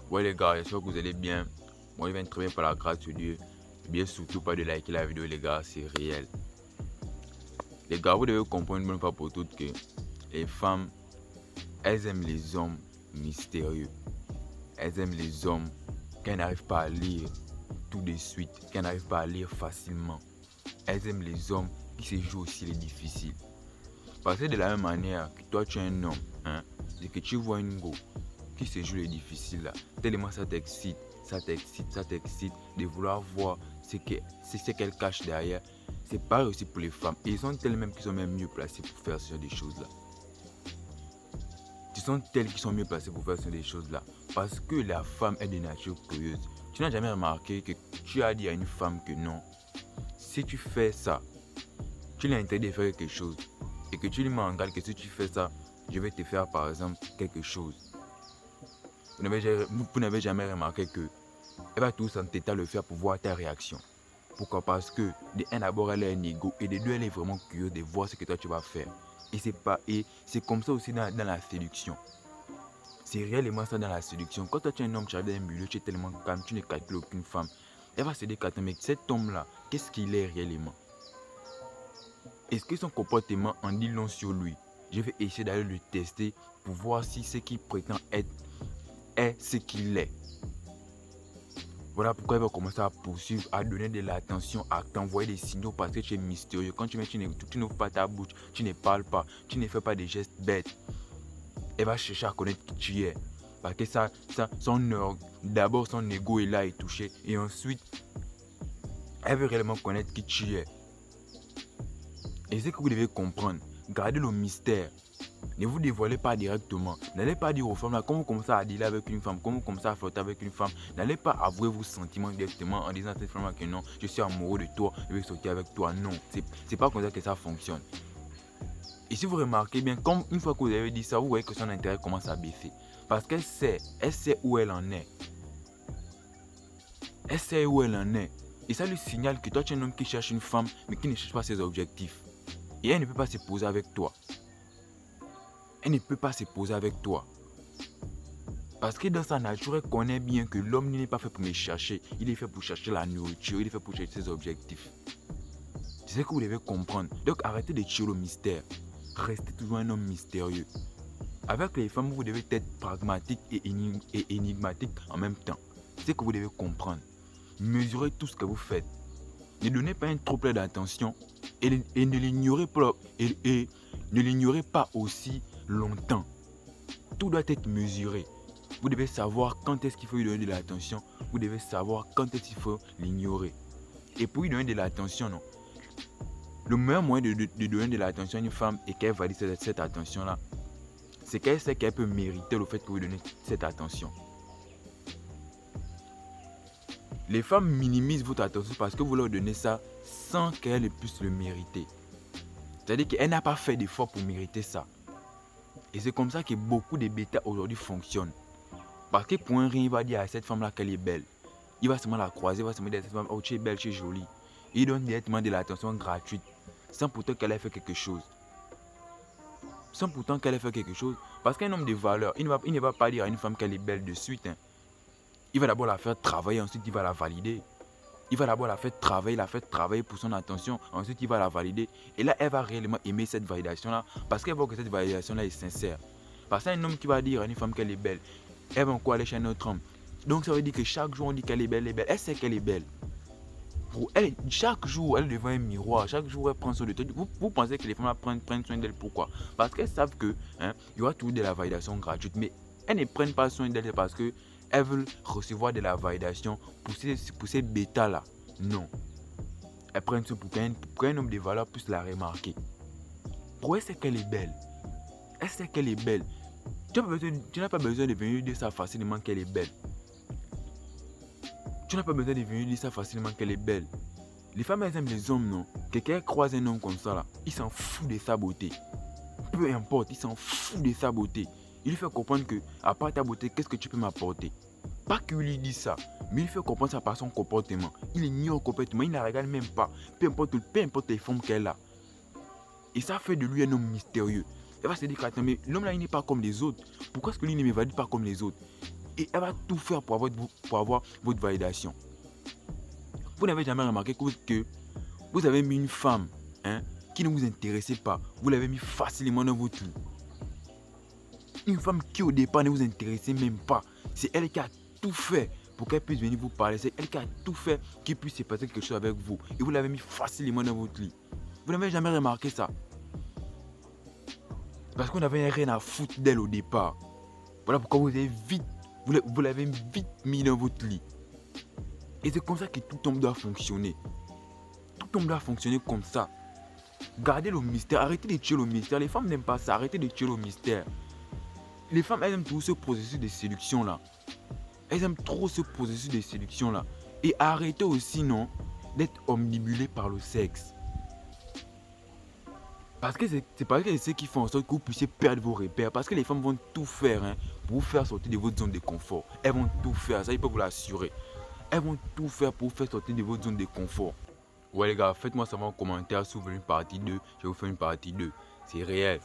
Ouais les gars, j'espère que vous allez bien. Moi je viens très bien par la grâce de Dieu. Et bien surtout pas de liker la vidéo les gars, c'est réel. Les gars, vous devez comprendre une bonne fois pour toutes que les femmes, elles aiment les hommes mystérieux. Elles aiment les hommes qu'elles n'arrivent pas à lire tout de suite, qu'elles n'arrivent pas à lire facilement. Elles aiment les hommes qui se jouent aussi les difficiles. Parce que de la même manière que toi tu es un homme, et que tu vois une go qui se joue les difficiles là, tellement ça t'excite, de vouloir voir ce qu'elle cache derrière. C'est pareil aussi pour les femmes. Et ils sont telles même qui sont même mieux placées pour faire ce genre de choses là. Ce sont telles qui sont mieux placées pour faire ce genre de choses là. Parce que la femme est de nature curieuse. Tu n'as jamais remarqué que tu as dit à une femme que non, si tu fais ça, tu l'as interdit de faire quelque chose. Et que tu lui mets en garde que si tu fais ça, je vais te faire par exemple quelque chose. Vous n'avez jamais remarqué que elle va tout s'entêter à le faire pour voir ta réaction. Pourquoi? Parce que de un d'abord elle est un ego et de deux elle est vraiment curieuse de voir ce que toi tu vas faire. Et c'est comme ça aussi dans la séduction. C'est réellement ça dans la séduction. Quand toi tu es un homme, tu arrives dans un milieu, tu es tellement calme, tu ne calcules aucune femme. Elle va se dire qu'attends, mais cet homme là, qu'est-ce qu'il est réellement? Est-ce que son comportement en dit long sur lui? Je vais essayer d'aller le tester pour voir si ce qu'il prétend être est ce qu'il est. Voilà pourquoi il va commencer à poursuivre, à donner de l'attention, à t'envoyer des signaux parce que tu es mystérieux. Quand tu n'ouvres pas ta bouche, tu ne parles pas, tu ne fais pas des gestes bêtes. Elle va chercher à connaître qui tu es. Parce que d'abord son ego est là et touché. Et ensuite, elle veut réellement connaître qui tu es. Et c'est ce que vous devez comprendre. Gardez le mystère. Ne vous dévoilez pas directement. N'allez pas dire aux femmes là, quand vous commencez à dealer avec une femme, quand vous commencez à flotter avec une femme, n'allez pas avouer vos sentiments directement en disant à cette femme là que non, je suis amoureux de toi, je vais sortir avec toi. Non, c'est pas comme ça que ça fonctionne. Et si vous remarquez bien, comme une fois que vous avez dit ça, vous voyez que son intérêt commence à baisser. Parce qu'elle sait où elle en est. Elle sait où elle en est. Et ça lui signale que toi tu es un homme qui cherche une femme, mais qui ne cherche pas ses objectifs. Et elle ne peut pas se poser avec toi. Elle ne peut pas se poser avec toi. Parce que dans sa nature, elle connaît bien que l'homme n'est pas fait pour me chercher. Il est fait pour chercher la nourriture, il est fait pour chercher ses objectifs. C'est ce que vous devez comprendre. Donc arrêtez de tuer le mystère. Restez toujours un homme mystérieux. Avec les femmes, vous devez être pragmatique et énigmatique en même temps. C'est ce que vous devez comprendre. Mesurez tout ce que vous faites. Ne donnez pas un trop plein d'attention et ne l'ignorez pas aussi longtemps. Tout doit être mesuré. Vous devez savoir quand est-ce qu'il faut lui donner de l'attention. Vous devez savoir quand est-ce qu'il faut l'ignorer. Et pour lui donner de l'attention, non. Le meilleur moyen de donner de l'attention à une femme et qu'elle valide cette attention-là, c'est qu'elle sait qu'elle peut mériter le fait que vous lui donnez cette attention. Les femmes minimisent votre attention parce que vous leur donnez ça sans qu'elles puissent le mériter. C'est-à-dire qu'elle n'a pas fait d'effort pour mériter ça. Et c'est comme ça que beaucoup de bêtas aujourd'hui fonctionnent. Parce que pour un rien, il va dire à cette femme-là qu'elle est belle. Il va seulement la croiser, il va seulement dire à cette femme, oh tu es belle, tu es jolie. Et il donne directement de l'attention gratuite, sans pourtant qu'elle ait fait quelque chose. Parce qu'un homme de valeur, il ne va pas dire à une femme qu'elle est belle de suite. Il va d'abord la faire travailler, ensuite il va la valider. Il va d'abord la faire travailler pour son attention, ensuite il va la valider. Et là, elle va réellement aimer cette validation-là, parce qu'elle voit que cette validation-là est sincère. Parce qu'un homme qui va dire à une femme qu'elle est belle, elle va encore aller chez un autre homme. Donc ça veut dire que chaque jour on dit qu'elle est belle, elle sait qu'elle est belle. Pour elle, chaque jour, elle est devant un miroir, chaque jour, elle prend soin de toi. Vous pensez que les femmes prennent soin d'elle, pourquoi? Parce qu'elles savent que il y aura toujours de la validation gratuite, mais elles ne prennent pas soin d'elle parce qu'elles veulent recevoir de la validation pour ces bêtas-là. Non. Elles prennent soin pour qu'un homme de valeur puisse la remarquer. Pour elle, c'est qu'elle est belle. Elle sait qu'elle est belle. Tu n'as pas besoin de venir dire ça facilement qu'elle est belle. Tu n'as pas besoin de venir dire ça facilement qu'elle est belle. Les femmes, elles aiment les hommes, non? Quelqu'un croise un homme comme ça, là, il s'en fout de sa beauté. Peu importe, il s'en fout de sa beauté. Il lui fait comprendre que, à part ta beauté, qu'est-ce que tu peux m'apporter? Pas qu'il lui dise ça, mais il fait comprendre ça par son comportement. Il ignore complètement, il ne la regarde même pas. Peu importe les formes qu'elle a. Et ça fait de lui un homme mystérieux. Elle va se dire, attends, mais l'homme là, il n'est pas comme les autres. Pourquoi est-ce que lui ne me valide pas comme les autres? Et elle va tout faire pour avoir votre validation. Vous n'avez jamais remarqué que vous avez mis une femme qui ne vous intéressait pas. Vous l'avez mis facilement dans votre lit. Une femme qui au départ ne vous intéressait même pas. C'est elle qui a tout fait pour qu'elle puisse venir vous parler. C'est elle qui a tout fait qu'il puisse se passer quelque chose avec vous. Et vous l'avez mis facilement dans votre lit. Vous n'avez jamais remarqué ça. Parce qu'on n'avait rien à foutre d'elle au départ. Voilà pourquoi vous l'avez vite mis dans votre lit. Et c'est comme ça que tout homme doit fonctionner. Tout homme doit fonctionner comme ça. Gardez le mystère, arrêtez de tuer le mystère. Les femmes n'aiment pas ça, arrêtez de tuer le mystère. Les femmes, elles aiment tout ce processus de séduction là. Elles aiment trop ce processus de séduction là. Et arrêtez aussi, non, d'être omnibulé par le sexe. Parce que c'est parce que c'est ce qui fait en sorte que vous puissiez perdre vos repères. Parce que les femmes vont tout faire pour vous faire sortir de votre zone de confort. Elles vont tout faire, ça, il peut vous l'assurer. Elles vont tout faire pour vous faire sortir de votre zone de confort. Ouais les gars, faites-moi savoir en commentaire si vous voulez une partie 2. Je vais vous faire une partie 2. C'est réel.